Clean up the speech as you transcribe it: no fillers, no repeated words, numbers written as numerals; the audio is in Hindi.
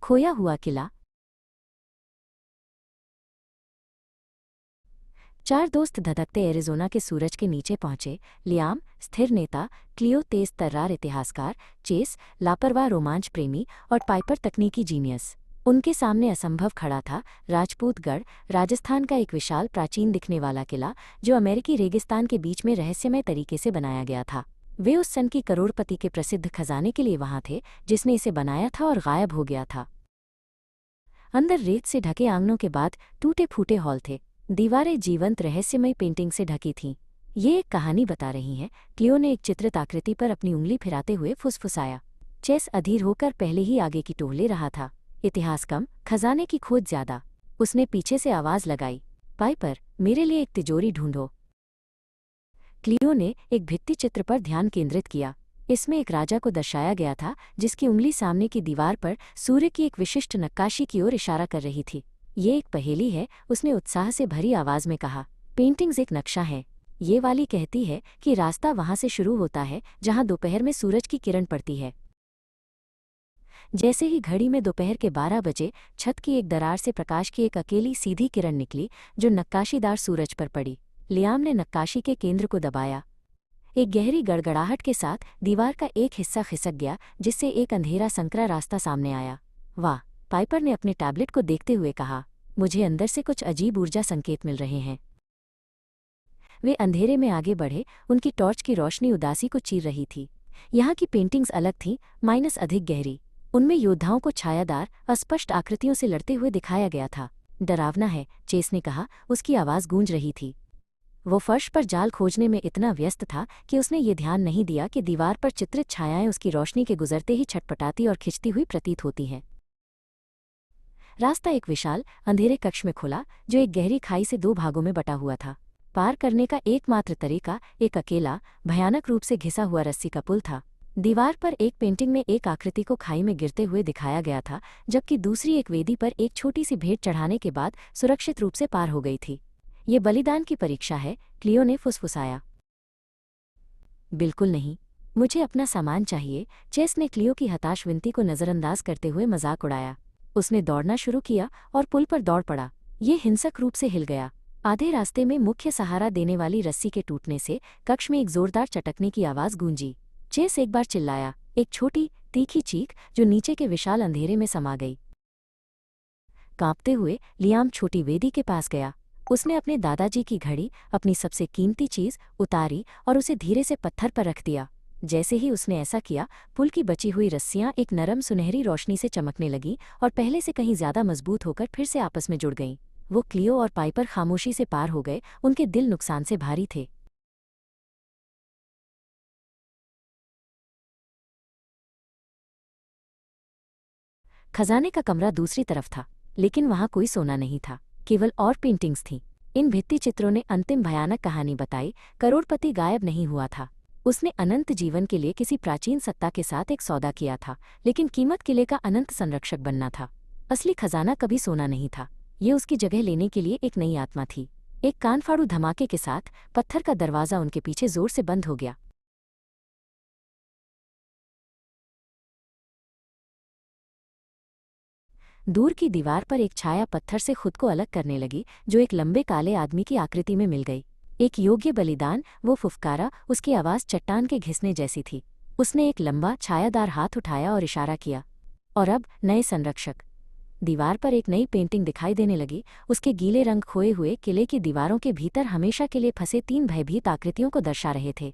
खोया हुआ किला। चार दोस्त धधकते एरिज़ोना के सूरज के नीचे पहुंचे। लियाम स्थिर नेता, क्लियो तेज तर्रार इतिहासकार, चेस लापरवाह रोमांच प्रेमी और पाइपर तकनीकी जीनियस। उनके सामने असंभव खड़ा था, राजपूतगढ़, राजस्थान का एक विशाल प्राचीन दिखने वाला किला जो अमेरिकी रेगिस्तान के बीच में रहस्यमय तरीके से बनाया गया था। वे उस सन की करोड़पति के प्रसिद्ध खजाने के लिए वहां थे जिसने इसे बनाया था और गायब हो गया था। अंदर रेत से ढके आंगनों के बाद टूटे फूटे हॉल थे। दीवारें जीवंत रहस्यमय पेंटिंग से ढकी थीं। ये एक कहानी बता रही हैं, क्लियो ने एक चित्रित आकृति पर अपनी उंगली फिराते हुए फुसफुसाया। चेस अधीर होकर पहले ही आगे की टोह ले रहा था। इतिहास कम, खजाने की खोज ज्यादा। उसने पीछे से आवाज लगाई, पाइपर, मेरे लिए एक तिजोरी ढूंढो। क्लियो ने एक भित्ति चित्र पर ध्यान केंद्रित किया। इसमें एक राजा को दर्शाया गया था जिसकी उंगली सामने की दीवार पर सूर्य की एक विशिष्ट नक्काशी की ओर इशारा कर रही थी। ये एक पहेली है, उसने उत्साह से भरी आवाज में कहा। पेंटिंग्स एक नक्शा है। ये वाली कहती है कि रास्ता वहां से शुरू होता है जहां दोपहर में सूरज की किरण पड़ती है। जैसे ही घड़ी में दोपहर के 12 बजे छत की एक दरार से प्रकाश की एक अकेली सीधी किरण निकली जो नक्काशीदार सूरज पर पड़ी। लियाम ने नक्काशी के केंद्र को दबाया। एक गहरी गड़गड़ाहट के साथ दीवार का एक हिस्सा खिसक गया जिससे एक अंधेरा संकरा रास्ता सामने आया। वाह, पाइपर ने अपने टैबलेट को देखते हुए कहा, मुझे अंदर से कुछ अजीब ऊर्जा संकेत मिल रहे हैं। वे अंधेरे में आगे बढ़े, उनकी टॉर्च की रोशनी उदासी को चीर रही थी। यहाँ की पेंटिंग्स अलग थीं, माइनस अधिक गहरी। उनमें योद्धाओं को छायादार, अस्पष्ट आकृतियों से लड़ते हुए दिखाया गया था। डरावना है, चेस ने कहा, उसकी आवाज़ गूंज रही थी। वो फर्श पर जाल खोजने में इतना व्यस्त था कि उसने ये ध्यान नहीं दिया कि दीवार पर चित्रित छायाएं उसकी रोशनी के गुजरते ही छटपटाती और खिंचती हुई प्रतीत होती हैं। रास्ता एक विशाल, अंधेरे कक्ष में खुला जो एक गहरी खाई से 2 भागों में बटा हुआ था। पार करने का एकमात्र तरीका एक अकेला, भयानक रूप से घिसा हुआ रस्सी का पुल था। दीवार पर एक पेंटिंग में एक आकृति को खाई में गिरते हुए दिखाया गया था, जबकि दूसरी एक वेदी पर एक छोटी सी भेंट चढ़ाने के बाद सुरक्षित रूप से पार हो गई थी। ये बलिदान की परीक्षा है, क्लियो ने फुसफुसाया। बिल्कुल नहीं, मुझे अपना सामान चाहिए। चेस ने क्लियो की हताश विनती को नज़रअंदाज करते हुए मजाक उड़ाया। उसने दौड़ना शुरू किया और पुल पर दौड़ पड़ा। ये हिंसक रूप से हिल गया। आधे रास्ते में मुख्य सहारा देने वाली रस्सी के टूटने से कक्ष में एक जोरदार चटकने की आवाज़ गूंजी। चेस एक बार चिल्लाया, एक छोटी, तीखी चीख जो नीचे के विशाल अंधेरे में समा गई। कांपते हुए लियाम छोटी वेदी के पास गया। उसने अपने दादाजी की घड़ी, अपनी सबसे कीमती चीज़, उतारी और उसे धीरे से पत्थर पर रख दिया। जैसे ही उसने ऐसा किया, पुल की बची हुई रस्सियां एक नरम सुनहरी रोशनी से चमकने लगीं और पहले से कहीं ज्यादा मजबूत होकर फिर से आपस में जुड़ गईं। वो क्लियो और पाइपर खामोशी से पार हो गए, उनके दिल नुकसान से भारी थे। खजाने का कमरा दूसरी तरफ था, लेकिन वहां कोई सोना नहीं था, केवल और पेंटिंग्स थीं। इन भित्ति चित्रों ने अंतिम भयानक कहानी बताई। करोड़पति गायब नहीं हुआ था। उसने अनंत जीवन के लिए किसी प्राचीन सत्ता के साथ एक सौदा किया था, लेकिन कीमत किले का अनंत संरक्षक बनना था। असली खजाना कभी सोना नहीं था, ये उसकी जगह लेने के लिए एक नई आत्मा थी। एक कानफाड़ू धमाके के साथ पत्थर का दरवाजा उनके पीछे जोर से बंद हो गया। दूर की दीवार पर एक छाया पत्थर से खुद को अलग करने लगी, जो एक लंबे काले आदमी की आकृति में मिल गई। एक योग्य बलिदान, वो फुफकारा, उसकी आवाज़ चट्टान के घिसने जैसी थी। उसने एक लंबा, छायादार हाथ उठाया और इशारा किया। और अब नए संरक्षक। दीवार पर एक नई पेंटिंग दिखाई देने लगी। उसके गीले रंग खोए हुए किले की दीवारों के भीतर हमेशा के लिए फंसे 3 भयभीत आकृतियों को दर्शा रहे थे।